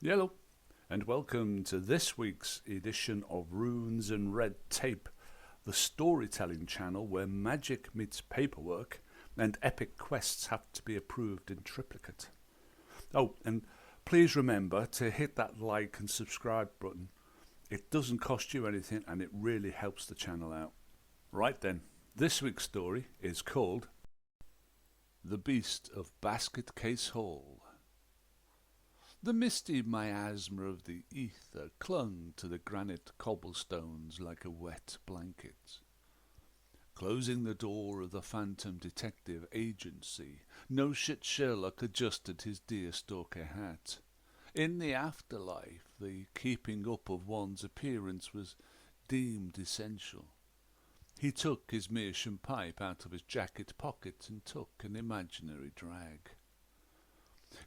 Hello, and welcome to this week's edition of Runes and Red Tape, the storytelling channel where magic meets paperwork and epic quests have to be approved in triplicate. Oh, and please remember to hit that like and subscribe button. It doesn't cost you anything and it really helps the channel out. Right then, this week's story is called The Beast of Basketcase Hall. The misty miasma of the ether clung to the granite cobblestones like a wet blanket. Closing the door of the Phantom Detective Agency, Noshit Sherlock adjusted his deerstalker hat. In the afterlife, the keeping up of one's appearance was deemed essential. He took his meerschaum pipe out of his jacket pocket and took an imaginary drag.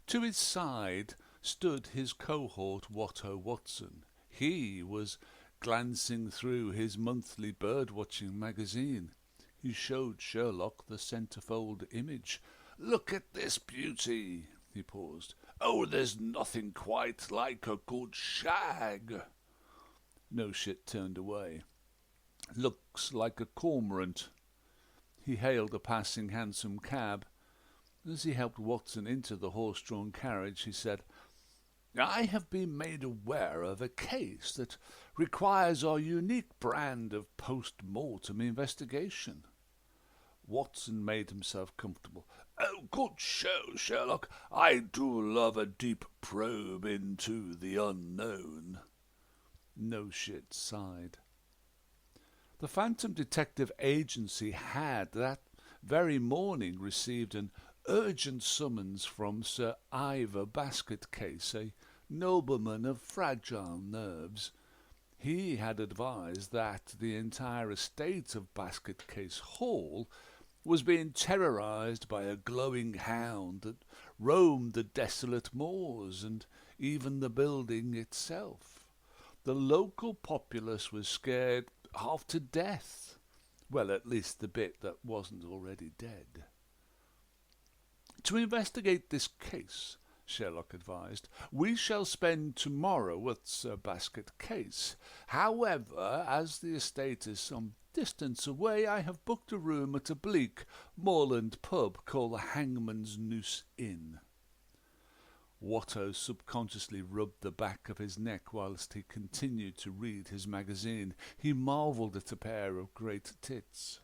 To his side stood his cohort Wattho Watson. He was glancing through his monthly bird-watching magazine. He showed Sherlock the centerfold image. "Look at this beauty!" He paused. "Oh, there's nothing quite like a good shag." Noshit turned away. "Looks like a cormorant." He hailed a passing hansom cab. As he helped Watson into the horse-drawn carriage, he said, "I have been made aware of a case that requires our unique brand of post-mortem investigation." Watson made himself comfortable. "Oh, good show, Sherlock. I do love a deep probe into the unknown." Noshit sighed. The Phantom Detective Agency had that very morning received an urgent summons from Sir Ivor Basketcase, a nobleman of fragile nerves. He had advised that the entire estate of Basketcase Hall was being terrorized by a glowing hound that roamed the desolate moors and even the building itself. The local populace was scared half to death. Well, at least the bit that wasn't already dead. "To investigate this case," Sherlock advised, "we shall spend tomorrow at Sir Basketcase. However, as the estate is some distance away, I have booked a room at a bleak moorland pub called the Hangman's Noose Inn." Wattho subconsciously rubbed the back of his neck whilst he continued to read his magazine. He marvelled at a pair of great tits.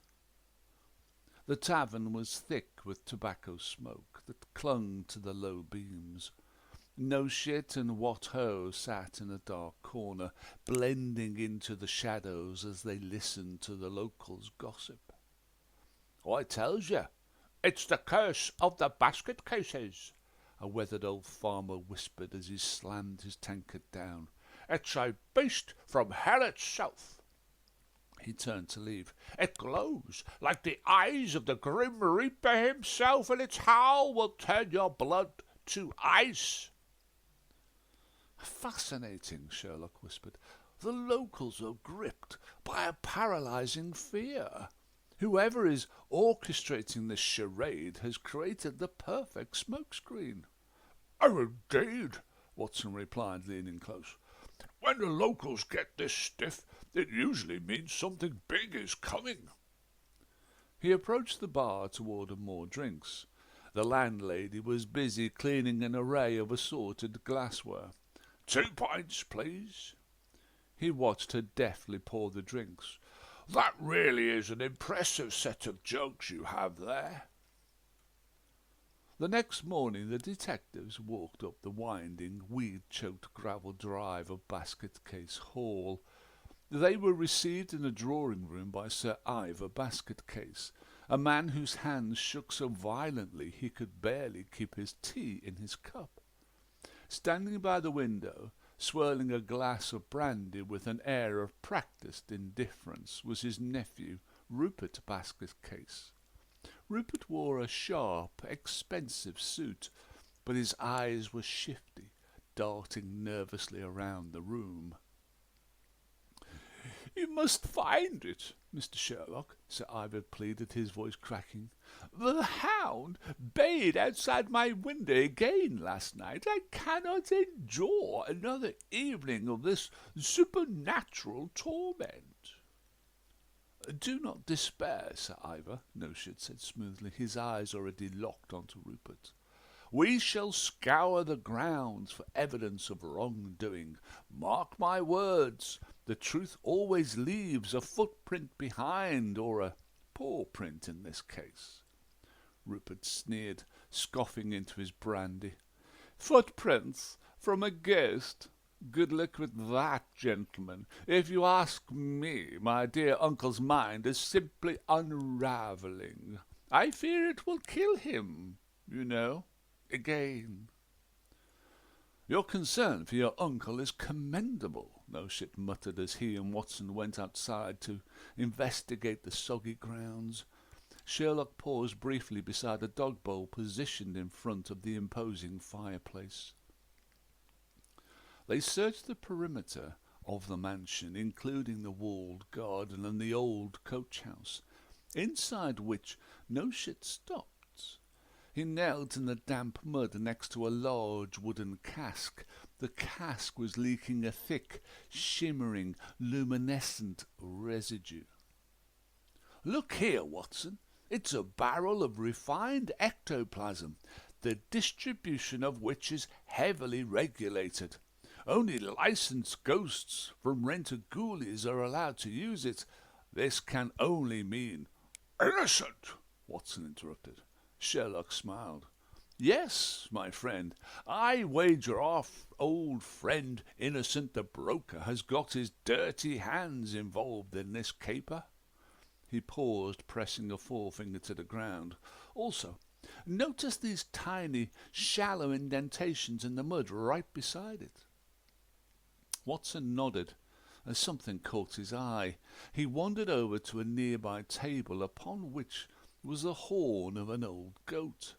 The tavern was thick with tobacco smoke that clung to the low beams. Noshit and Wattho sat in a dark corner, blending into the shadows as they listened to the locals' gossip. "I tells you, it's the curse of the basket cases," a weathered old farmer whispered as he slammed his tankard down. "It's a beast from hell itself." He turned to leave. "It glows like the eyes of the grim reaper himself, and its howl will turn your blood to ice." "Fascinating," Sherlock whispered. "The locals are gripped by a paralyzing fear. Whoever is orchestrating this charade has created the perfect smokescreen." "Oh, indeed," Watson replied, leaning close. "When the locals get this stiff, it usually means something big is coming." He approached the bar to order more drinks. The landlady was busy cleaning an array of assorted glassware. "2 pints, please." He watched her deftly pour the drinks. "That really is an impressive set of jugs you have there." The next morning the detectives walked up the winding, weed-choked gravel drive of Basketcase Hall. They were received in a drawing-room by Sir Ivor Basketcase, a man whose hands shook so violently he could barely keep his tea in his cup. Standing by the window, swirling a glass of brandy with an air of practised indifference, was his nephew, Rupert Basketcase. Rupert wore a sharp, expensive suit, but his eyes were shifty, darting nervously around the room. "You must find it," Mr. Sherlock," Sir Ivor pleaded, his voice cracking. "The hound bayed outside my window again last night. I cannot endure another evening of this supernatural torment." "Do not despair, Sir Ivor," Noshit said smoothly, his eyes already locked onto Rupert. "We shall scour the grounds for evidence of wrongdoing. Mark my words, the truth always leaves a footprint behind, or a paw print in this case." Rupert sneered, scoffing into his brandy. "Footprints from a ghost? Good luck with that, gentlemen. If you ask me, my dear uncle's mind is simply unravelling. I fear it will kill him, you know, again." "Your concern for your uncle is commendable," Noshit muttered as he and Watson went outside to investigate the soggy grounds. Sherlock paused briefly beside a dog bowl positioned in front of the imposing fireplace. They searched the perimeter of the mansion, including the walled garden and the old coach-house, inside which Noshit stopped. He knelt in the damp mud next to a large wooden cask. The cask was leaking a thick, shimmering, luminescent residue. "Look here, Watson. It's a barrel of refined ectoplasm, the distribution of which is heavily regulated. Only licensed ghosts from rent-a-ghoulies are allowed to use it. This can only mean—" "Innocent," Watson interrupted. Sherlock smiled. "Yes, my friend, I wager our old friend Innocent the broker has got his dirty hands involved in this caper." He paused, pressing a forefinger to the ground. "Also, notice these tiny, shallow indentations in the mud right beside it." Watson nodded as something caught his eye. He wandered over to a nearby table upon which was the horn of an old goat.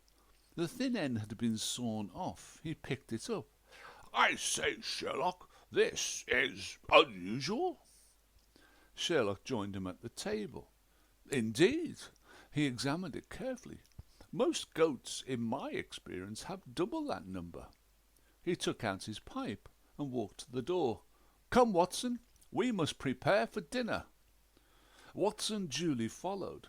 The thin end had been sawn off. He picked it up. "I say, Sherlock, this is unusual." Sherlock joined him at the table. "Indeed." He examined it carefully. "Most goats, in my experience, have double that number." He took out his pipe and walked to the door. "Come, Watson, we must prepare for dinner." Watson duly followed.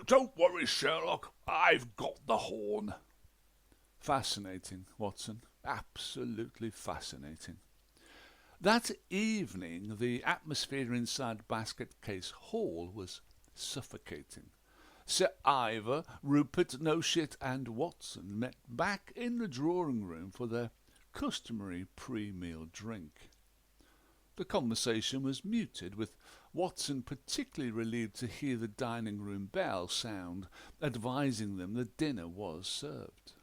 "Don't worry, Sherlock, I've got the horn." Fascinating, Watson. Absolutely fascinating. That evening the atmosphere inside Basketcase Hall was suffocating. Sir Ivor, Rupert, Noshit, and Watson met back in the drawing-room for their customary pre-meal drink. The conversation was muted, with Watson particularly relieved to hear the dining-room bell sound, advising them that dinner was served.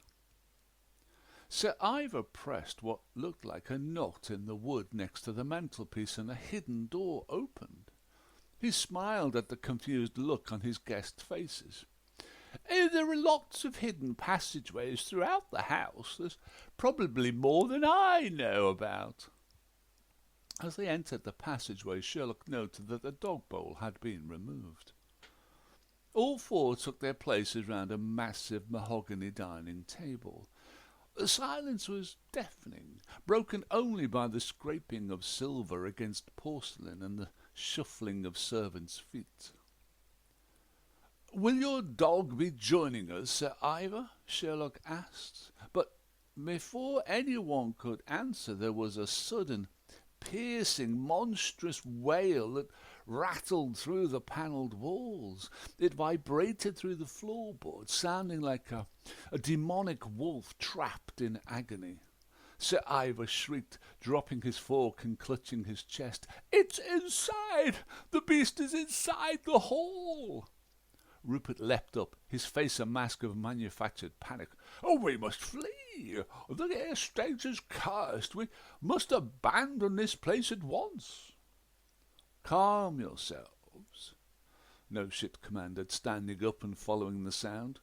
Sir Ivor pressed what looked like a knot in the wood next to the mantelpiece, and a hidden door opened. He smiled at the confused look on his guests' faces. "There are lots of hidden passageways throughout the house. There's probably more than I know about." As they entered the passageway, Sherlock noted that the dog bowl had been removed. All four took their places round a massive mahogany dining table. The silence was deafening, broken only by the scraping of silver against porcelain and the shuffling of servants' feet. "Will your dog be joining us, Sir Ivor?" Sherlock asked. But before anyone could answer, there was a sudden, piercing, monstrous wail that rattled through the panelled walls. It vibrated through the floorboards, sounding like a demonic wolf trapped in agony. Sir Ivor shrieked, dropping his fork and clutching his chest. "It's inside! The beast is inside the hall!" Rupert leapt up, his face a mask of manufactured panic. "Oh, we must flee! The air stranger's cursed! We must abandon this place at once!" "Calm yourselves," Noshit commanded, standing up and following the sound.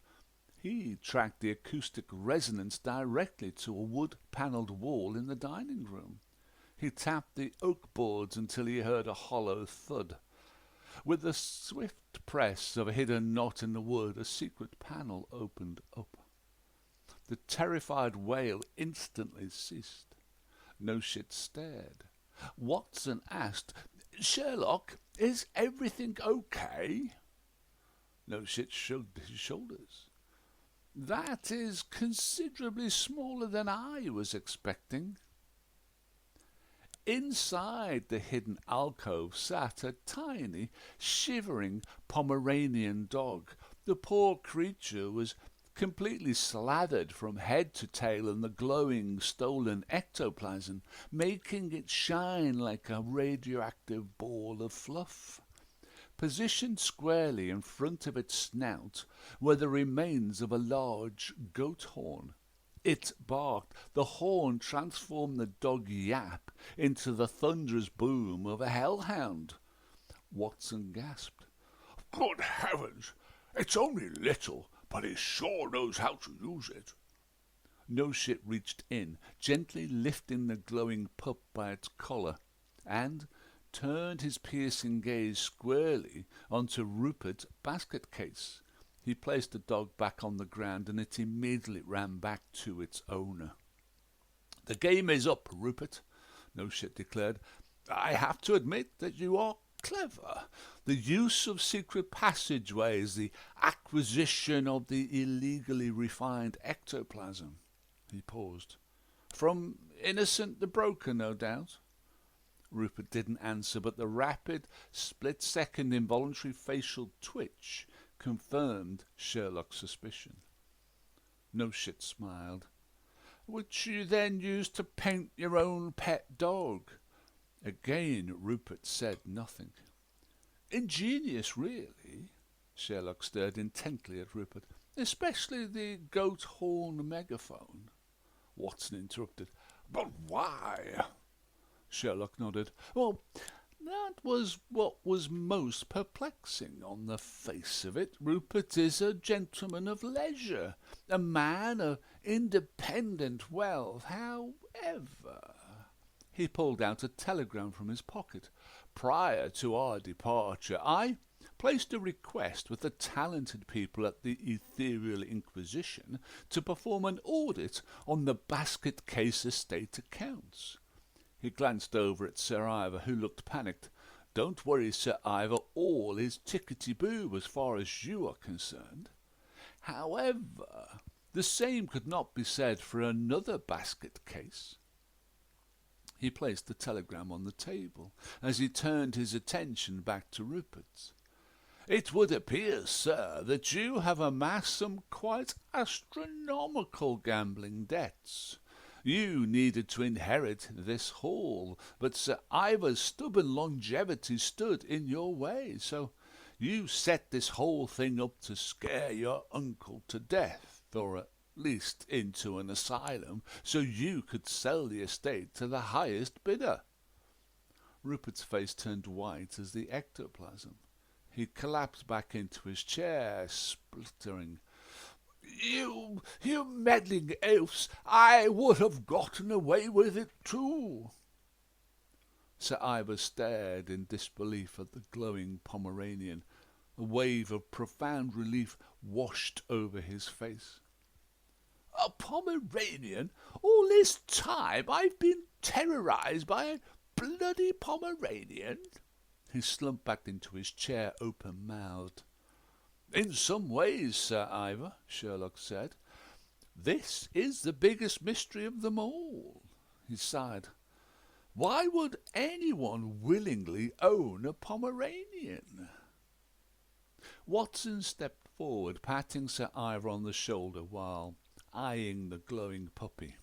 He tracked the acoustic resonance directly to a wood-panelled wall in the dining-room. He tapped the oak boards until he heard a hollow thud. With the swift press of a hidden knot in the wood, a secret panel opened up. The terrified wail instantly ceased. Noshit stared. Watson asked, "Sherlock, is everything okay?" Noshit shrugged his shoulders. "That is considerably smaller than I was expecting." Inside the hidden alcove sat a tiny, shivering Pomeranian dog. The poor creature was completely slathered from head to tail in the glowing stolen ectoplasm, making it shine like a radioactive ball of fluff. Positioned squarely in front of its snout were the remains of a large goat horn. It barked. The horn transformed the dog yap into the thunderous boom of a hellhound. Watson gasped. "Good heavens! It's only little, but he sure knows how to use it." Noshit reached in, gently lifting the glowing pup by its collar, and turned his piercing gaze squarely onto Rupert Basketcase. He placed the dog back on the ground, and it immediately ran back to its owner. "The game is up, Rupert," Noshit declared. "I have to admit that you are clever. The use of secret passageways, the acquisition of the illegally refined ectoplasm." He paused. "From Innocent the Broker, no doubt?" Rupert didn't answer, but the rapid, split-second involuntary facial twitch confirmed Sherlock's suspicion. Noshit smiled. "Which you then used to paint your own pet dog?" Again Rupert said nothing. "Ingenious, really." Sherlock stared intently at Rupert. "Especially the goat horn megaphone." Watson interrupted. "But why?" Sherlock nodded. "Well, that was what was most perplexing. On the face of it, Rupert is a gentleman of leisure, a man of independent wealth. However," he pulled out a telegram from his pocket, "prior to our departure, I placed a request with the talented people at the Ethereal Inquisition to perform an audit on the Basketcase estate accounts." He glanced over at Sir Ivor, who looked panicked. "Don't worry, Sir Ivor, all is tickety-boo as far as you are concerned. However, the same could not be said for another basket case." He placed the telegram on the table as he turned his attention back to Rupert. "It would appear, sir, that you have amassed some quite astronomical gambling debts. You needed to inherit this hall, but Sir Ivor's stubborn longevity stood in your way, so you set this whole thing up to scare your uncle to death, or at least into an asylum, so you could sell the estate to the highest bidder." Rupert's face turned white as the ectoplasm. He collapsed back into his chair, spluttering. You meddling elves, I would have gotten away with it too." Sir Ivor stared in disbelief at the glowing Pomeranian. A wave of profound relief washed over his face. "A Pomeranian? All this time I've been terrorized by a bloody Pomeranian?" He slumped back into his chair, open-mouthed. "In some ways, Sir Ivor," Sherlock said. "This is the biggest mystery of them all." He sighed. "Why would anyone willingly own a Pomeranian?" Watson stepped forward, patting Sir Ivor on the shoulder while eyeing the glowing puppy.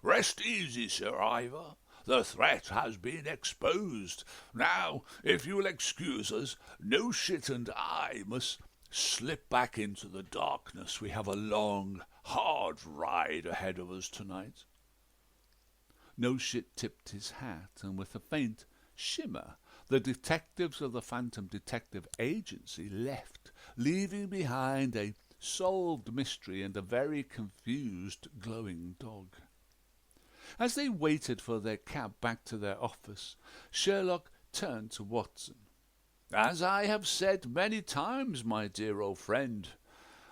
"Rest easy, Sir Ivor. The threat has been exposed. Now, if you'll excuse us, Noshit and I must slip back into the darkness. We have a long, hard ride ahead of us tonight." Noshit tipped his hat, and with a faint shimmer, the detectives of the Phantom Detective Agency left, leaving behind a solved mystery and a very confused glowing dog. As they waited for their cab back to their office, Sherlock turned to Watson. As I have said many times, my dear old friend,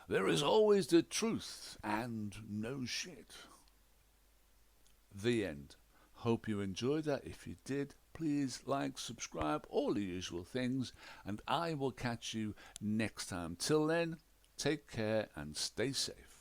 there is always the truth and no shit. The end. Hope you enjoyed that. If you did, please like, subscribe, all the usual things, and I will catch you next time. Till then, take care and stay safe.